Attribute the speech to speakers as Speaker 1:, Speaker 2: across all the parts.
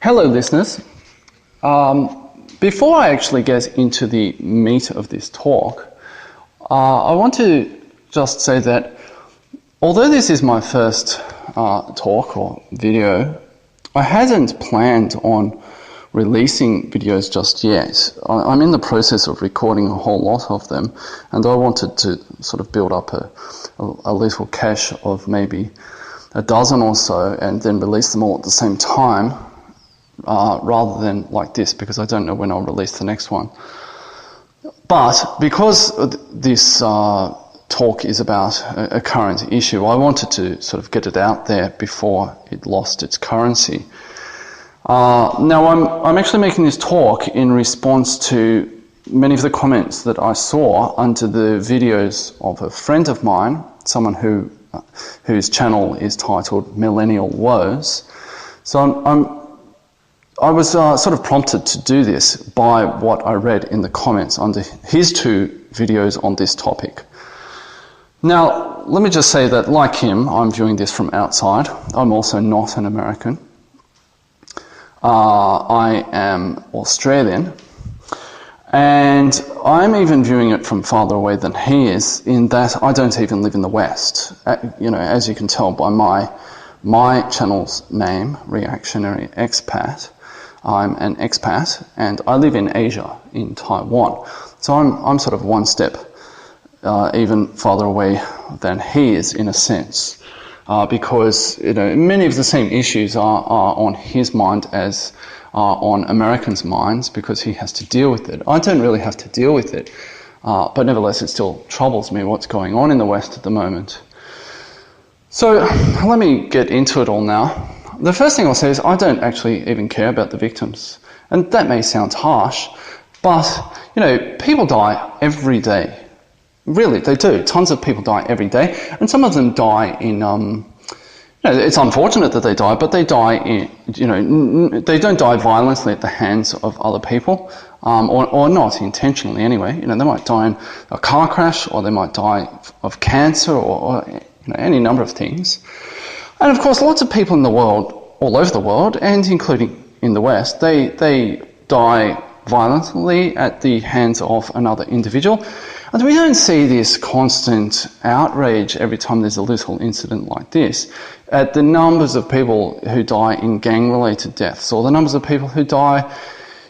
Speaker 1: Hello, listeners. Before I actually get into the meat of this talk, I want to just say that although this is my first talk or video, I hadn't planned on releasing videos just yet. I'm in the process of recording a whole lot of them, and I wanted to sort of build up a little cache of maybe a dozen or so and then release them all at the same time. Rather than like this, because I don't know when I'll release the next one. But because this talk is about a current issue, I wanted to sort of get it out there before it lost its currency. Now I'm actually making this talk in response to many of the comments that I saw under the videos of a friend of mine, someone whose channel is titled Millennial Woes. So I was sort of prompted to do this by what I read in the comments under his two videos on this topic. Now, let me just say that, like him, I'm viewing this from outside. I'm also not an American. I am Australian. And I'm even viewing it from farther away than he is, in that I don't even live in the West. As you can tell by my channel's name, Reactionary Expat. I'm an expat, and I live in Asia, in Taiwan. So I'm sort of one step even farther away than he is, in a sense, because many of the same issues are on his mind as are on Americans' minds, because he has to deal with it. I don't really have to deal with it, but nevertheless it still troubles me what's going on in the West at the moment. So let me get into it all now. The first thing I'll say is I don't actually even care about the victims. And that may sound harsh, but, people die every day. Really, they do. Tons of people die every day. And some of them die in, it's unfortunate that they die, but they die in, they don't die violently at the hands of other people, or not intentionally anyway. They might die in a car crash, or they might die of cancer, or any number of things. And of course, lots of people in the world, all over the world, and including in the West, they die violently at the hands of another individual. And we don't see this constant outrage every time there's a little incident like this at the numbers of people who die in gang-related deaths, or the numbers of people who die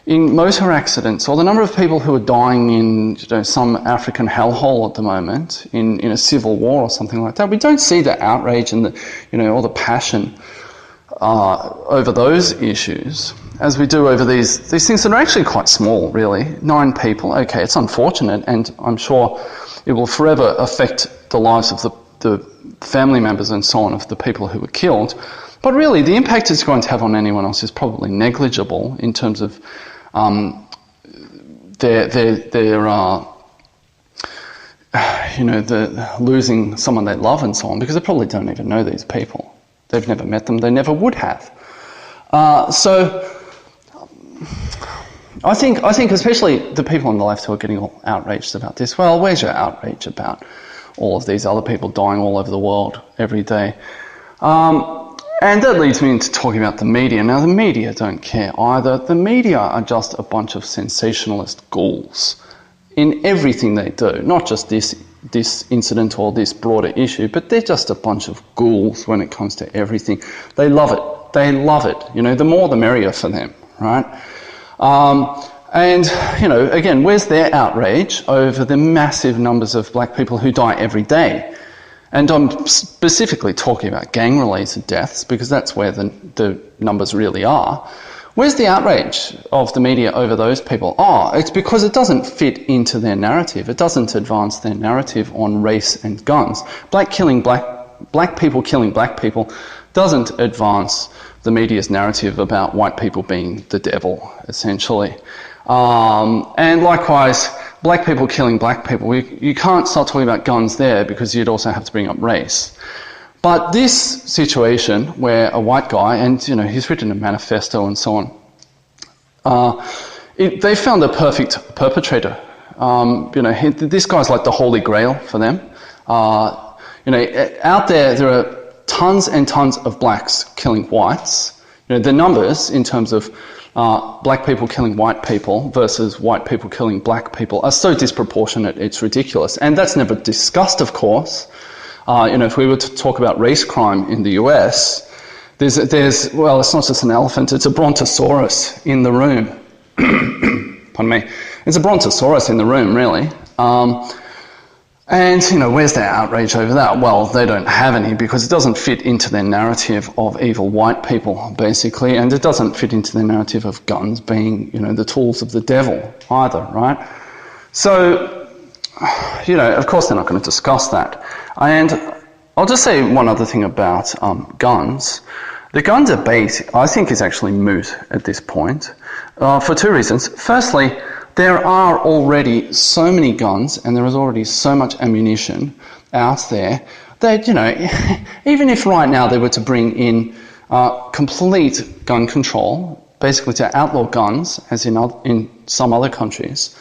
Speaker 1: in motor accidents, or the number of people who are dying in some African hellhole at the moment, in a civil war or something like that. We don't see the outrage and the all the passion over those issues as we do over these things that are actually quite small, really. 9 people, okay, it's unfortunate, and I'm sure it will forever affect the lives of the family members and so on of the people who were killed. But really, the impact it's going to have on anyone else is probably negligible in terms of the losing someone they love and so on, because they probably don't even know these people. They've never met them. They never would have. So I think especially the people on the left who are getting all outraged about this. Well, where's your outrage about all of these other people dying all over the world every day? And that leads me into talking about the media. Now, the media don't care either. The media are just a bunch of sensationalist ghouls in everything they do, not just this incident or this broader issue, but they're just a bunch of ghouls when it comes to everything. They love it. They love it. The more the merrier for them, right? And, again, where's their outrage over the massive numbers of black people who die every day? And I'm specifically talking about gang-related deaths, because that's where the numbers really are. Where's the outrage of the media over those people? It's because it doesn't fit into their narrative. It doesn't advance their narrative on race and guns. Black people killing black people doesn't advance the media's narrative about white people being the devil, essentially. And likewise, black people killing black people, you can't start talking about guns there, because you'd also have to bring up race. But this situation where a white guy, and he's written a manifesto and so on, they found a perfect perpetrator. This guy's like the holy grail for them. Out there are tons and tons of blacks killing whites. The numbers in terms of black people killing white people versus white people killing black people are so disproportionate, it's ridiculous. And that's never discussed, of course. If we were to talk about race crime in the US, there's well, it's not just an elephant, it's a brontosaurus in the room. Pardon me. It's a brontosaurus in the room, really. And, where's their outrage over that? Well, they don't have any because it doesn't fit into their narrative of evil white people, basically, and it doesn't fit into their narrative of guns being, the tools of the devil either, right? So, of course they're not going to discuss that. And I'll just say one other thing about guns. The gun debate, I think, is actually moot at this point for two reasons. Firstly, there are already so many guns and there is already so much ammunition out there that, even if right now they were to bring in complete gun control, basically to outlaw guns, as in some other countries,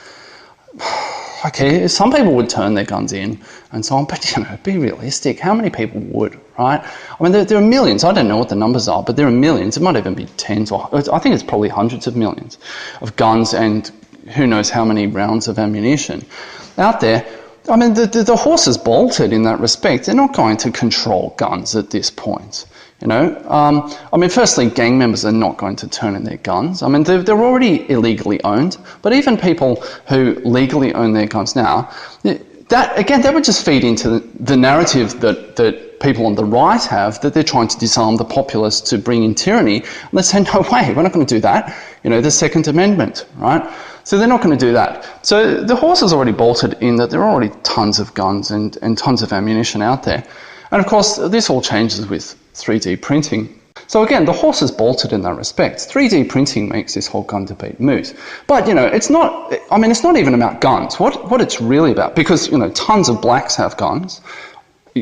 Speaker 1: okay, some people would turn their guns in and so on, but, be realistic. How many people would, right? I mean, there are millions. I don't know what the numbers are, but there are millions. It might even be tens, or I think it's probably hundreds of millions of guns and who knows how many rounds of ammunition out there. I mean, the horse is bolted in that respect. They're not going to control guns at this point, firstly, gang members are not going to turn in their guns. I mean, they're already illegally owned, but even people who legally own their guns now, that would just feed into the narrative that people on the right have, that they're trying to disarm the populace to bring in tyranny. And they say, no way, we're not going to do that. The Second Amendment, right? So they're not going to do that. So the horse is already bolted in that there are already tons of guns and tons of ammunition out there. And of course, this all changes with 3D printing. So again, the horse is bolted in that respect. 3D printing makes this whole gun debate moot. But, it's not even about guns. What it's really about, because, tons of blacks have guns,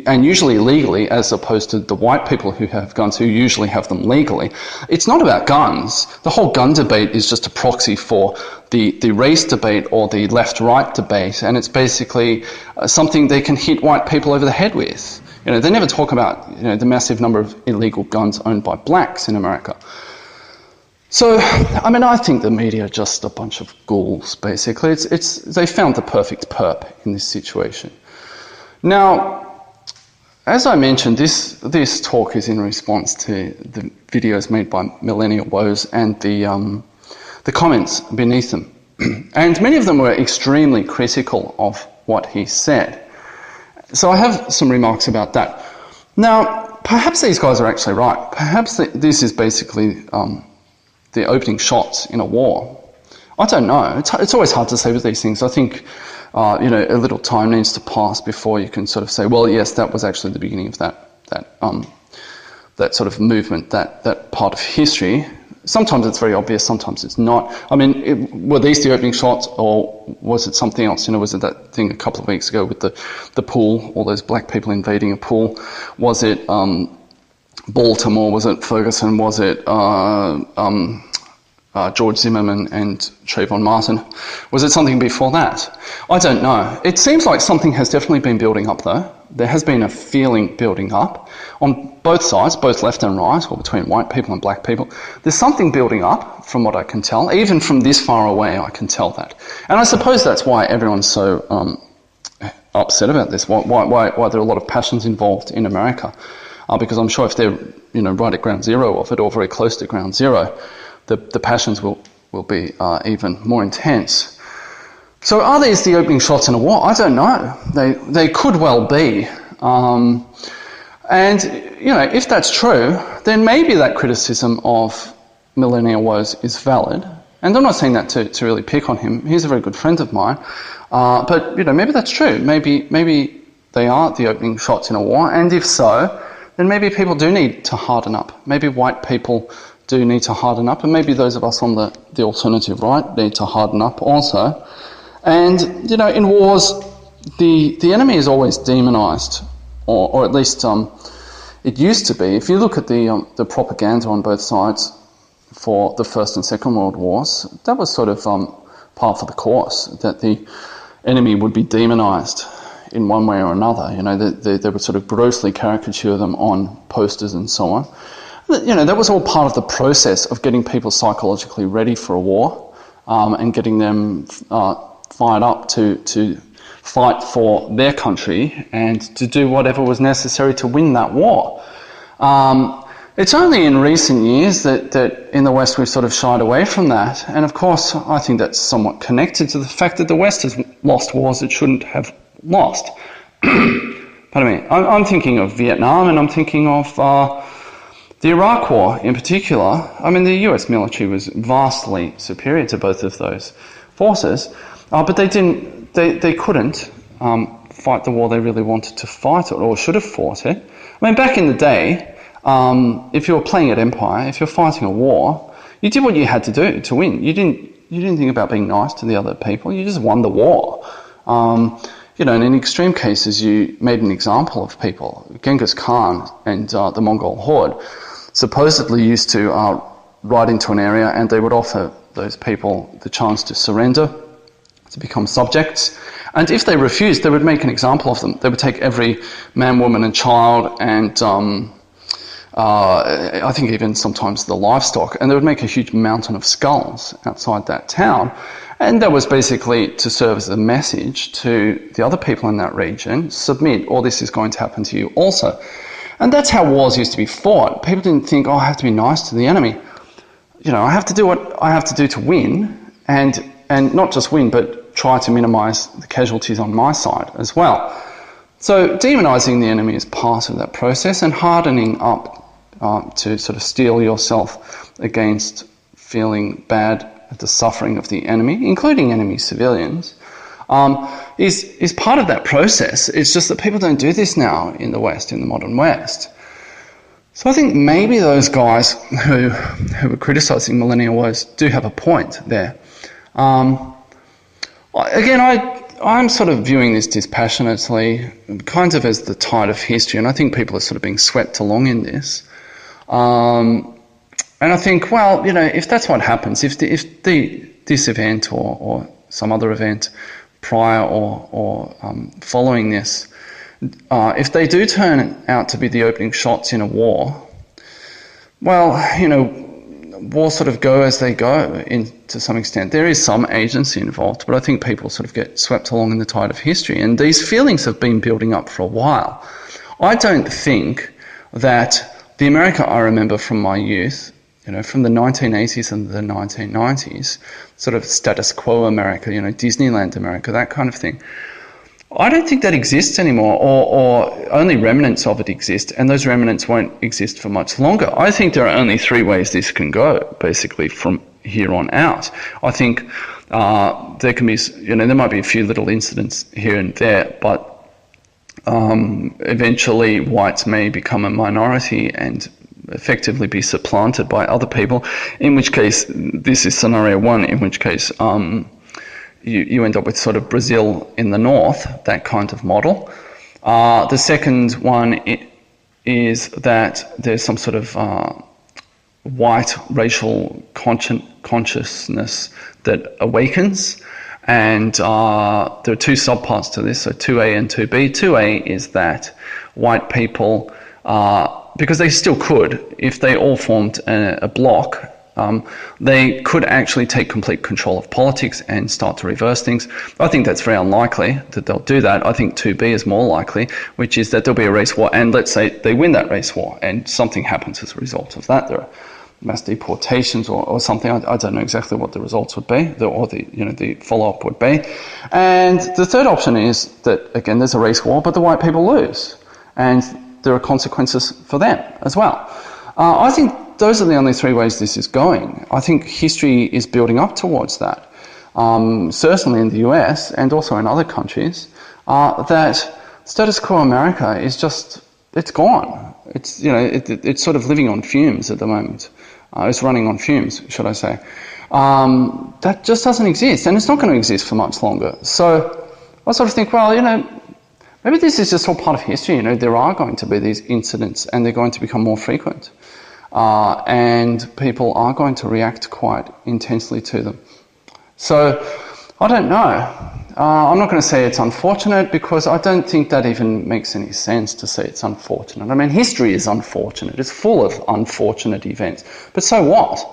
Speaker 1: and usually illegally, as opposed to the white people who have guns who usually have them legally. It's not about guns. The whole gun debate is just a proxy for the race debate or the left-right debate, and it's basically something they can hit white people over the head with. They never talk about, the massive number of illegal guns owned by blacks in America. So, I think the media are just a bunch of ghouls, basically. They found the perfect perp in this situation. Now, as I mentioned, this talk is in response to the videos made by Millennial Woes and the comments beneath them. And many of them were extremely critical of what he said. So I have some remarks about that. Now, perhaps these guys are actually right. Perhaps this is basically the opening shots in a war. I don't know. It's always hard to say with these things. I think a little time needs to pass before you can sort of say, well, yes, that was actually the beginning of that sort of movement, that part of history. Sometimes it's very obvious, sometimes it's not. Were these the opening shots, or was it something else? Was it that thing a couple of weeks ago with the pool, all those black people invading a pool? Was it Baltimore? Was it Ferguson? Was it George Zimmerman and Trayvon Martin? Was it something before that? I don't know. It seems like something has definitely been building up, though. There has been a feeling building up on both sides, both left and right, or between white people and black people. There's something building up, from what I can tell. Even from this far away, I can tell that. And I suppose that's why everyone's so upset about this, why there are a lot of passions involved in America. Because I'm sure if they're right at ground zero of it, or very close to ground zero, the passions will be even more intense. So are these the opening shots in a war? I don't know. They could well be. And, if that's true, then maybe that criticism of Millennial Woes is valid. And I'm not saying that to really pick on him. He's a very good friend of mine. But, maybe that's true. Maybe they are the opening shots in a war. And if so, then maybe people do need to harden up. Maybe white people do need to harden up, and maybe those of us on the alternative right need to harden up also. And, in wars, the enemy is always demonised, or at least it used to be. If you look at the propaganda on both sides for the First and Second World Wars, that was sort of par for the course, that the enemy would be demonised in one way or another. They would sort of grossly caricature them on posters and so on. That was all part of the process of getting people psychologically ready for a war, and getting them fired up to fight for their country and to do whatever was necessary to win that war. It's only in recent years that in the West we've sort of shied away from that. And of course, I think that's somewhat connected to the fact that the West has lost wars it shouldn't have lost. Pardon me. I'm thinking of Vietnam, and I'm thinking of the Iraq War in particular. I mean, the US military was vastly superior to both of those forces, but they couldn't fight the war they really wanted to fight, or should have fought it. I mean, back in the day, if you were playing at Empire, if you're fighting a war, you did what you had to do to win. You didn't think about being nice to the other people. You just won the war. And in extreme cases, you made an example of people. Genghis Khan and the Mongol horde supposedly used to ride into an area, and they would offer those people the chance to surrender, to become subjects. And if they refused, they would make an example of them. They would take every man, woman and child, and I think even sometimes the livestock, and they would make a huge mountain of skulls outside that town. And that was basically to serve as a message to the other people in that region: submit, or this is going to happen to you also. And that's how wars used to be fought. People didn't think, I have to be nice to the enemy. I have to do what I have to do to win, and not just win, but try to minimise the casualties on my side as well. So demonising the enemy is part of that process, and hardening up to sort of steel yourself against feeling bad at the suffering of the enemy, including enemy civilians, is part of that process. It's just that people don't do this now in the West, in the modern West. So I think maybe those guys who were criticising Millennial Woes do have a point there. Again, I'm sort of viewing this dispassionately, kind of as the tide of history, and I think people are sort of being swept along in this. And I think, well, if that's what happens, if this event or some other event prior or following this, if they do turn out to be the opening shots in a war, well, wars sort of go as they go to some extent. There is some agency involved, but I think people sort of get swept along in the tide of history, and these feelings have been building up for a while. I don't think that the America I remember from my youth, from the 1980s and the 1990s, sort of status quo America, Disneyland America, that kind of thing, I don't think that exists anymore, or only remnants of it exist, and those remnants won't exist for much longer. I think there are only three ways this can go, basically, from here on out. I think there can be, there might be a few little incidents here and there, but eventually whites may become a minority and effectively be supplanted by other people, in which case, this is scenario one, in which case you end up with sort of Brazil in the north, that kind of model. The second one is that there's some sort of white racial consciousness that awakens, and there are two subparts to this, so 2A and 2B. 2A is that white people, because they still could, if they all formed a bloc, they could actually take complete control of politics and start to reverse things. I think that's very unlikely that they'll do that. I think 2B is more likely, which is that there'll be a race war, and let's say they win that race war and something happens as a result of that. There are mass deportations or something. I don't know exactly what the results would be, or the follow-up would be. And the third option is that, again, there's a race war, but the white people lose, and there are consequences for them as well. I think those are the only three ways this is going. I think history is building up towards that. Certainly in the US and also in other countries, that status quo America is just, it's gone. It's, it's sort of living on fumes at the moment. It's running on fumes, should I say. That just doesn't exist, and it's not going to exist for much longer. So I sort of think, well, maybe this is just all part of history. There are going to be these incidents, and they're going to become more frequent. And people are going to react quite intensely to them. So I don't know. I'm not going to say it's unfortunate because I don't think that even makes any sense to say it's unfortunate. I mean, history is unfortunate. It's full of unfortunate events. But so what?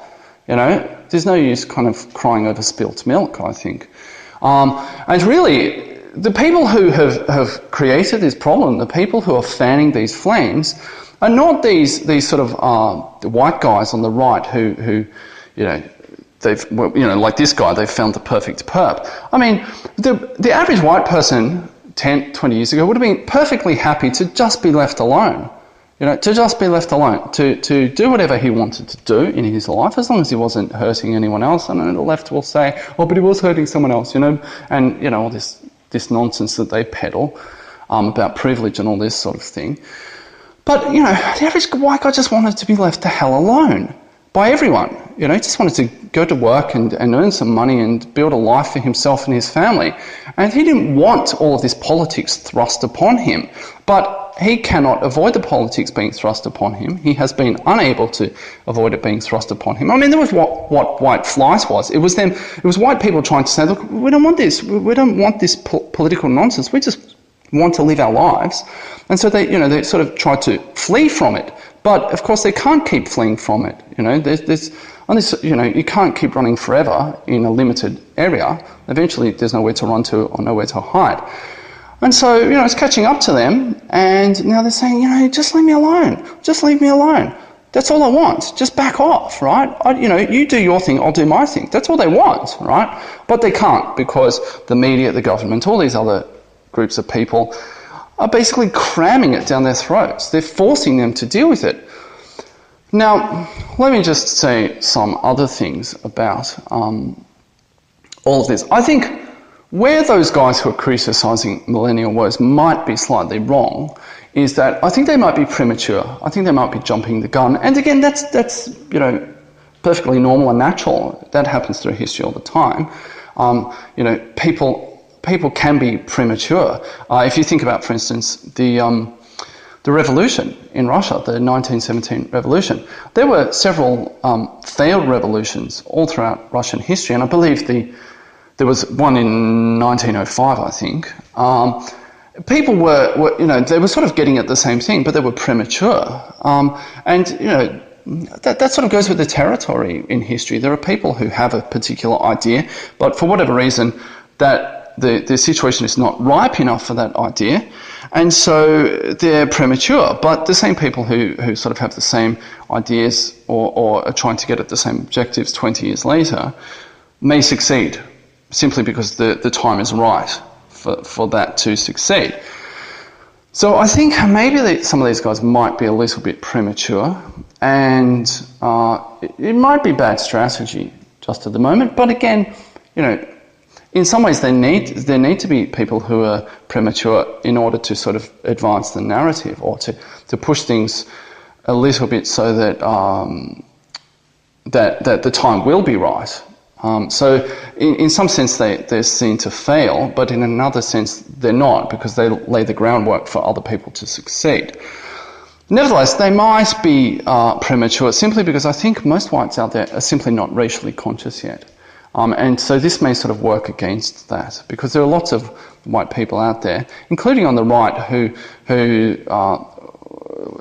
Speaker 1: You know, there's no use kind of crying over spilt milk, I think. And really, the people who have created this problem, the people who are fanning these flames, are not these sort of white guys on the right who you know, like this guy, they've found the perfect perp. I mean, the average white person 10, 20 years ago would have been perfectly happy to just be left alone. You know, to just be left alone, to do whatever he wanted to do in his life, as long as he wasn't hurting anyone else. And the left will say, oh, but he was hurting someone else, you know, and, you know, all this nonsense that they peddle about privilege and all this sort of thing. But, you know, the average white guy just wanted to be left the hell alone by everyone. You know, he just wanted to go to work and earn some money and build a life for himself and his family. And he didn't want all of this politics thrust upon him. But he cannot avoid the politics being thrust upon him. He has been unable to avoid it being thrust upon him. I mean, there was what white flies was. It was them. It was white people trying to say, look, we don't want this. We don't want this political nonsense. We just want to live our lives. And so they sort of tried to flee from it. But of course, they can't keep fleeing from it. You know, there's you can't keep running forever in a limited area. Eventually, there's nowhere to run to or nowhere to hide. And so, you know, it's catching up to them, and now they're saying, you know, just leave me alone. Just leave me alone. That's all I want. Just back off, right? You do your thing, I'll do my thing. That's all they want, right? But they can't, because the media, the government, all these other groups of people are basically cramming it down their throats. They're forcing them to deal with it. Now, let me just say some other things about all of this. I think where those guys who are criticising Millennial Woes might be slightly wrong is that I think they might be premature. I think they might be jumping the gun. And again, that's you know, perfectly normal and natural. That happens through history all the time. You know, people can be premature. If you think about, for instance, the revolution in Russia, the 1917 revolution, there were several failed revolutions all throughout Russian history, and I believe there was one in 1905, I think. People were, you know, they were sort of getting at the same thing, but they were premature. And, you know, that sort of goes with the territory in history. There are people who have a particular idea, but for whatever reason, that the situation is not ripe enough for that idea, and so they're premature. But the same people who sort of have the same ideas or are trying to get at the same objectives 20 years later may succeed, simply because the time is right for that to succeed. So I think maybe some of these guys might be a little bit premature, and it might be bad strategy just at the moment. But again, you know, in some ways there need to be people who are premature in order to sort of advance the narrative, or to push things a little bit so that that the time will be right. So in some sense they're seen to fail, but in another sense they're not, because they lay the groundwork for other people to succeed. Nevertheless, they might be premature simply because I think most whites out there are simply not racially conscious yet. And so this may sort of work against that, because there are lots of white people out there, including on the right, who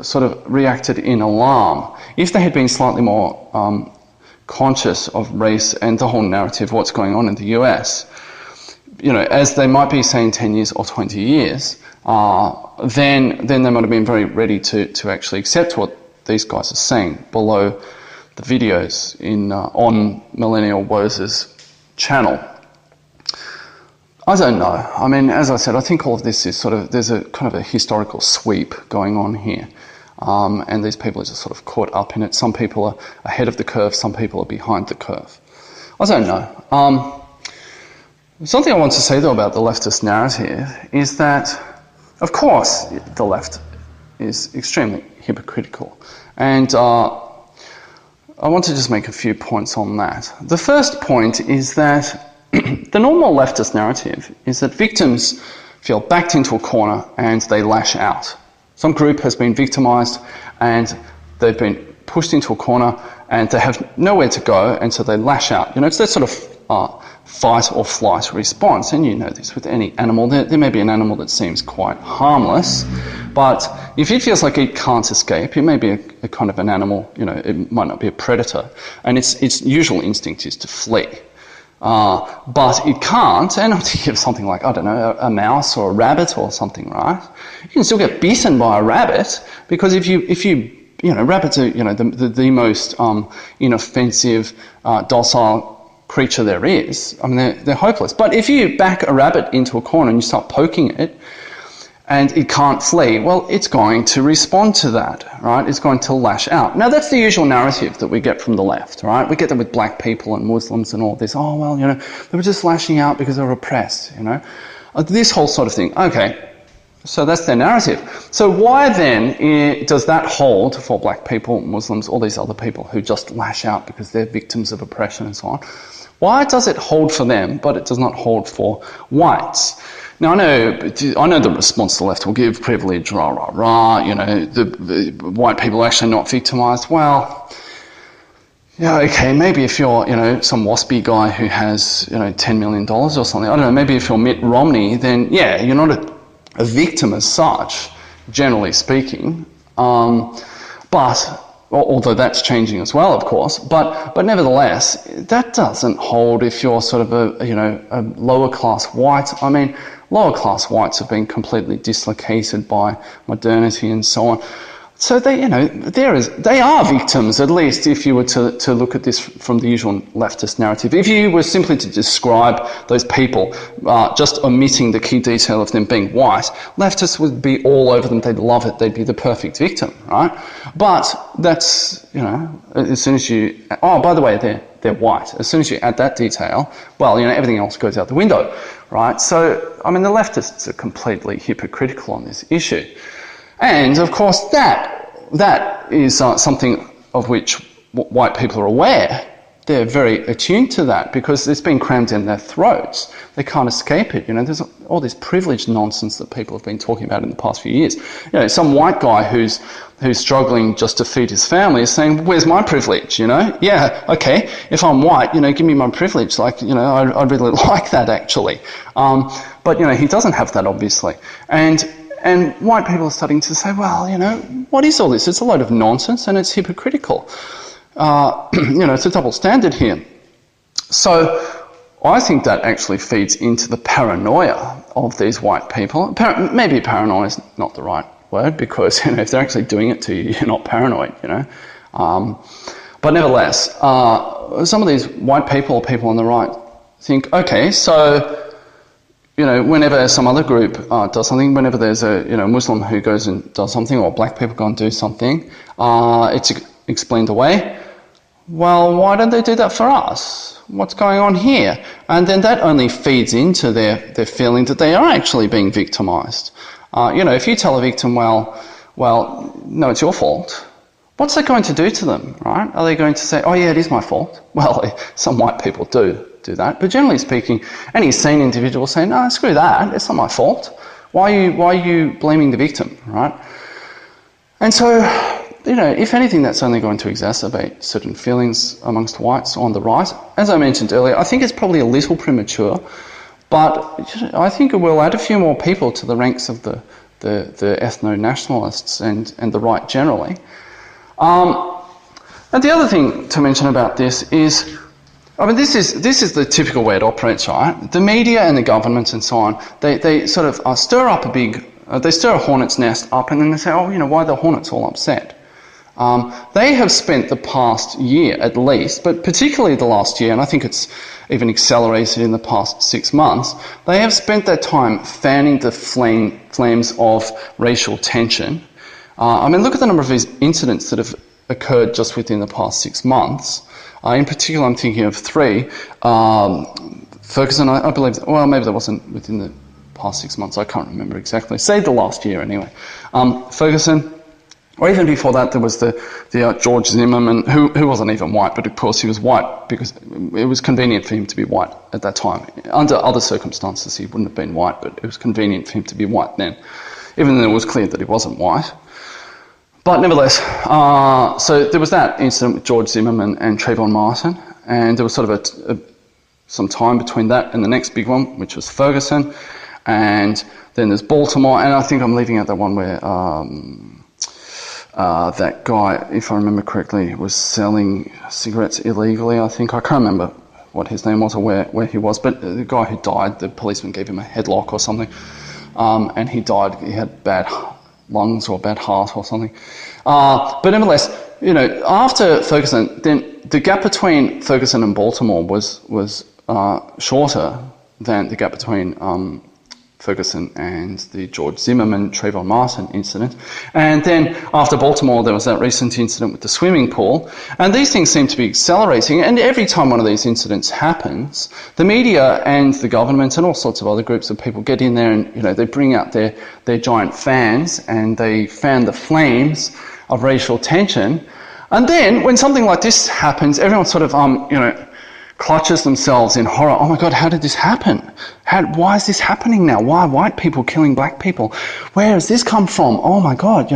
Speaker 1: sort of reacted in alarm. If they had been slightly more conscious of race and the whole narrative, what's going on in the US, you know, as they might be saying 10 years or 20 years, then they might have been very ready to actually accept what these guys are saying below the videos on Millennial Woes' channel. I don't know. I mean, as I said, I think all of this is sort of, there's a kind of a historical sweep going on here. And these people are just sort of caught up in it. Some people are ahead of the curve, some people are behind the curve. I don't know. Something I want to say, though, about the leftist narrative is that, of course, the left is extremely hypocritical. And I want to just make a few points on that. The first point is that the normal leftist narrative is that victims feel backed into a corner and they lash out. Some group has been victimised and they've been pushed into a corner and they have nowhere to go, and so they lash out. You know, it's that sort of fight or flight response. And you know this with any animal. There may be an animal that seems quite harmless, but if it feels like it can't escape, it may be a kind of an animal, it might not be a predator, and its usual instinct is to flee. But it can't, and I'm thinking of something like, I don't know, a mouse or a rabbit or something, right? You can still get bitten by a rabbit, because if you rabbits are, the most inoffensive, docile creature there is. I mean, they're hopeless. But if you back a rabbit into a corner and you start poking it, and it can't flee, well, it's going to respond to that, right? It's going to lash out. Now, that's the usual narrative that we get from the left, right? We get that with black people and Muslims and all this. Oh, well, they were just lashing out because they were oppressed, This whole sort of thing. Okay, so that's their narrative. So why then does that hold for black people, Muslims, all these other people who just lash out because they're victims of oppression and so on? Why does it hold for them, but it does not hold for whites? Now, I know the response the left will give, privilege, rah, rah, rah, the white people are actually not victimised. Well, yeah, okay, maybe if you're, some waspy guy who has, $10 million or something, I don't know, maybe if you're Mitt Romney, then, yeah, you're not a victim as such, generally speaking. But although that's changing as well, of course, but nevertheless, that doesn't hold if you're sort of a lower class white. I mean, lower class whites have been completely dislocated by modernity and so on. So they are victims, at least if you were to look at this from the usual leftist narrative. If you were simply to describe those people, just omitting the key detail of them being white, leftists would be all over them. They'd love it. They'd be the perfect victim, right? But that's, as soon as you... Oh, by the way, they're white. As soon as you add that detail, well, everything else goes out the window, right? So, I mean, the leftists are completely hypocritical on this issue. And, of course, that is something of which white people are aware. They're very attuned to that because it's been crammed in their throats. They can't escape it. There's all this privilege nonsense that people have been talking about in the past few years. Some white guy who's struggling just to feed his family is saying, where's my privilege, Yeah, okay, if I'm white, give me my privilege. Like, I'd really like that, actually. But, he doesn't have that, obviously. And white people are starting to say, well, what is all this? It's a load of nonsense and it's hypocritical. It's a double standard here. So I think that actually feeds into the paranoia of these white people. Maybe paranoia is not the right word because, if they're actually doing it to you, you're not paranoid, But nevertheless, some of these white people or people on the right think, okay, so... whenever some other group does something, whenever there's a Muslim who goes and does something, or black people go and do something, it's explained away. Well, why don't they do that for us? What's going on here? And then that only feeds into their feeling that they are actually being victimised. If you tell a victim, well, no, it's your fault. What's that going to do to them, right? Are they going to say, oh yeah, it is my fault? Well, some white people do that, but generally speaking, any sane individual will say, no, screw that, it's not my fault. Why are you blaming the victim, right? And so, if anything, that's only going to exacerbate certain feelings amongst whites on the right. As I mentioned earlier, I think it's probably a little premature, but I think it will add a few more people to the ranks of the ethno-nationalists and the right generally. And the other thing to mention about this is, this is the typical way it operates, right? The media and the government and so on, they sort of stir up they stir a hornet's nest up and then they say, oh, why are the hornets all upset? They have spent the past year at least, but particularly the last year, and I think it's even accelerated in the past 6 months, they have spent their time fanning the flames of racial tension. Look at the number of these incidents that have occurred just within the past 6 months. In particular, I'm thinking of 3. Ferguson, I believe, maybe that wasn't within the past 6 months, I can't remember exactly. Say the last year anyway. Ferguson, or even before that, there was the George Zimmerman, who wasn't even white, but of course he was white because it was convenient for him to be white at that time. Under other circumstances, he wouldn't have been white, but it was convenient for him to be white then, even though it was clear that he wasn't white. But nevertheless, so there was that incident with George Zimmerman and Trayvon Martin, and there was sort of some time between that and the next big one, which was Ferguson. And then there's Baltimore, and I think I'm leaving out that one where that guy, if I remember correctly, was selling cigarettes illegally, I think. I can't remember what his name was or where he was, but the guy who died, the policeman gave him a headlock or something, and he died. He had bad lungs or bad heart or something. But nevertheless, after Ferguson, then the gap between Ferguson and Baltimore was shorter than the gap between Ferguson and the George Zimmerman, Trayvon Martin incident. And then after Baltimore, there was that recent incident with the swimming pool. And these things seem to be accelerating. And every time one of these incidents happens, the media and the government and all sorts of other groups of people get in there and, they bring out their giant fans and they fan the flames of racial tension. And then when something like this happens, everyone sort of, clutches themselves in horror. Oh my God, how did this happen? Why is this happening now? Why are white people killing black people? Where has this come from? Oh my God,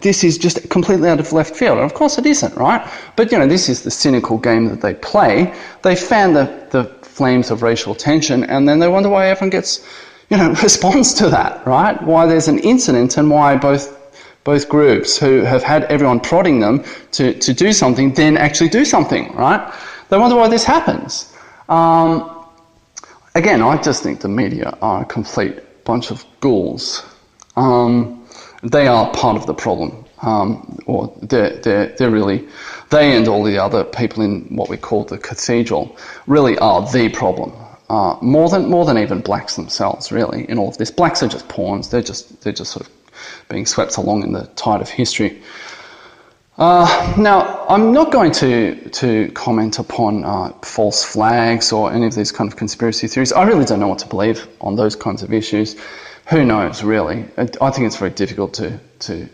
Speaker 1: this is just completely out of left field. And of course it isn't, right? But, this is the cynical game that they play. They fan the flames of racial tension and then they wonder why everyone gets, responds to that, right? Why there's an incident and why both groups who have had everyone prodding them to do something then actually do something, right? They wonder why this happens. Again, I just think the media are a complete bunch of ghouls. They are part of the problem, or they're really, they and all the other people in what we call the cathedral really are the problem. More than even blacks themselves, really, in all of this. Blacks are just pawns. They're just sort of being swept along in the tide of history. Now, I'm not going to comment upon false flags or any of these kind of conspiracy theories. I really don't know what to believe on those kinds of issues. Who knows, really? I think it's very difficult to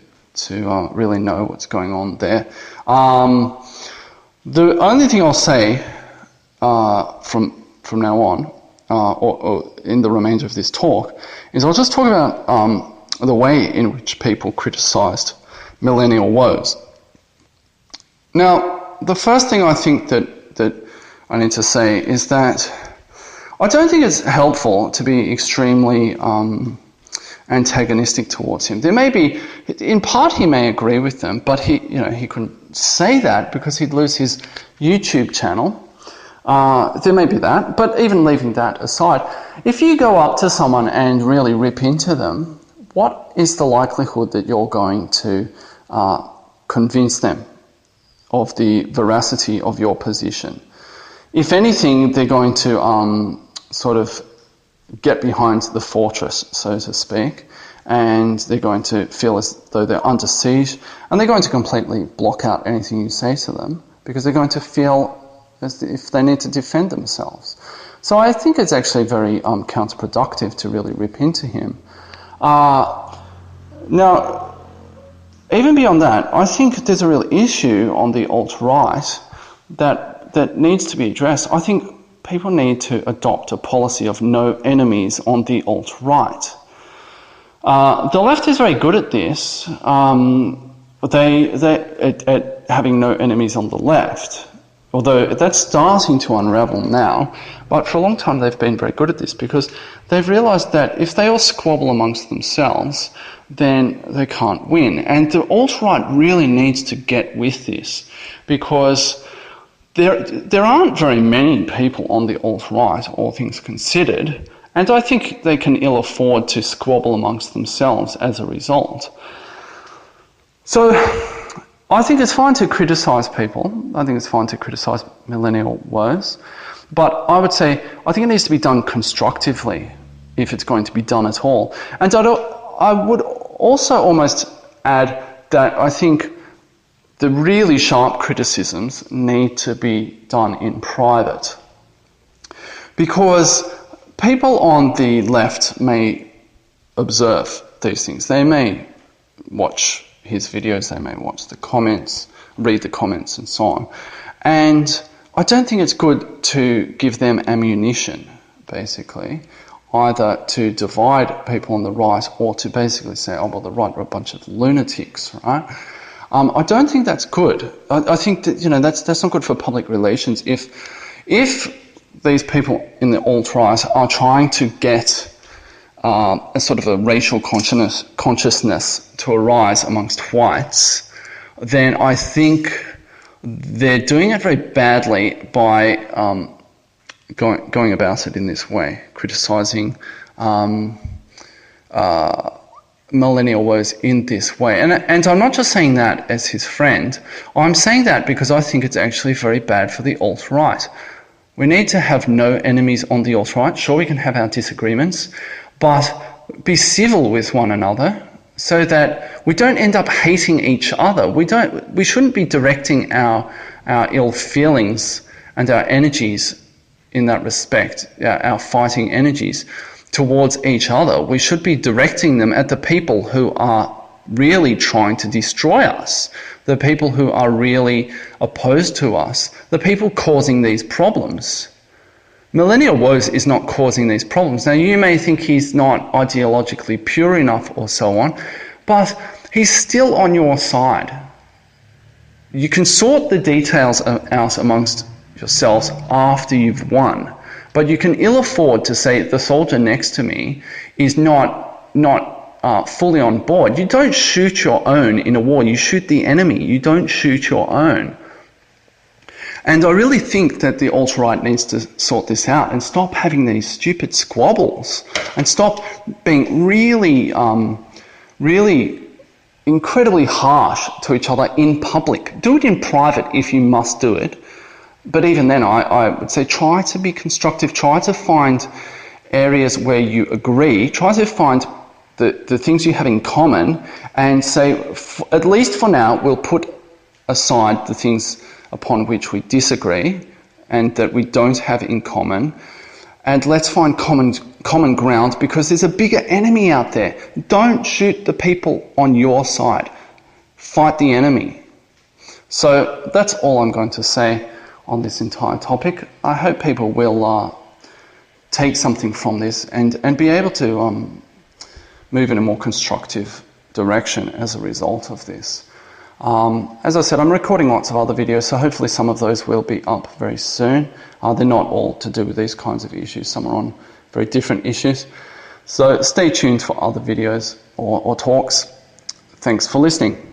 Speaker 1: really know what's going on there. The only thing I'll say from now on, or in the remainder of this talk, is I'll just talk about the way in which people criticised Millennial Woes. Now, the first thing I think that I need to say is that I don't think it's helpful to be extremely antagonistic towards him. There may be, in part he may agree with them, but he couldn't say that because he'd lose his YouTube channel. There may be that, but even leaving that aside, if you go up to someone and really rip into them, what is the likelihood that you're going to convince them of the veracity of your position? If anything, they're going to sort of get behind the fortress, so to speak, and they're going to feel as though they're under siege, and they're going to completely block out anything you say to them because they're going to feel as if they need to defend themselves. So I think it's actually very counterproductive to really rip into him. Now, even beyond that, I think there's a real issue on the alt-right that needs to be addressed. I think people need to adopt a policy of no enemies on the alt-right. The left is very good at this. At having no enemies on the left, although that's starting to unravel now. But for a long time they've been very good at this because they've realised that if they all squabble amongst themselves, then they can't win. And the alt-right really needs to get with this because there aren't very many people on the alt-right, all things considered, and I think they can ill afford to squabble amongst themselves as a result. So I think it's fine to criticise people. I think it's fine to criticise Millennial Woes. But I would say I think it needs to be done constructively if it's going to be done at all. And I would also almost add that I think the really sharp criticisms need to be done in private. Because people on the left may observe these things. They may watch his videos, they may watch the comments, read the comments and so on. And I don't think it's good to give them ammunition, basically, either to divide people on the right or to basically say, oh, well, the right are a bunch of lunatics, right? I don't think that's good. I think that, that's not good for public relations. If these people in the alt-right are trying to get a sort of a racial consciousness to arise amongst whites, then I think they're doing it very badly by going about it in this way, criticising Millennial Woes in this way. And I'm not just saying that as his friend. I'm saying that because I think it's actually very bad for the alt-right. We need to have no enemies on the alt-right. Sure, we can have our disagreements, but be civil with one another so that we don't end up hating each other. We shouldn't be directing our ill feelings and our energies in that respect, our fighting energies, towards each other. We should be directing them at the people who are really trying to destroy us, the people who are really opposed to us, the people causing these problems. Millennial Woes is not causing these problems. Now, you may think he's not ideologically pure enough or so on, but he's still on your side. You can sort the details out amongst yourselves after you've won, but you can ill afford to say the soldier next to me is not fully on board. You don't shoot your own in a war. You shoot the enemy. You don't shoot your own. And I really think that the alt-right needs to sort this out and stop having these stupid squabbles and stop being really incredibly harsh to each other in public. Do it in private if you must do it. But even then, I would say try to be constructive. Try to find areas where you agree. Try to find the things you have in common and say, at least for now, we'll put aside the things upon which we disagree and that we don't have in common, and let's find common ground, because there's a bigger enemy out there. Don't shoot the people on your side. Fight the enemy. So that's all I'm going to say on this entire topic. I hope people will take something from this and be able to move in a more constructive direction as a result of this. As I said, I'm recording lots of other videos, so hopefully some of those will be up very soon. They're not all to do with these kinds of issues. Some are on very different issues. So stay tuned for other videos or talks. Thanks for listening.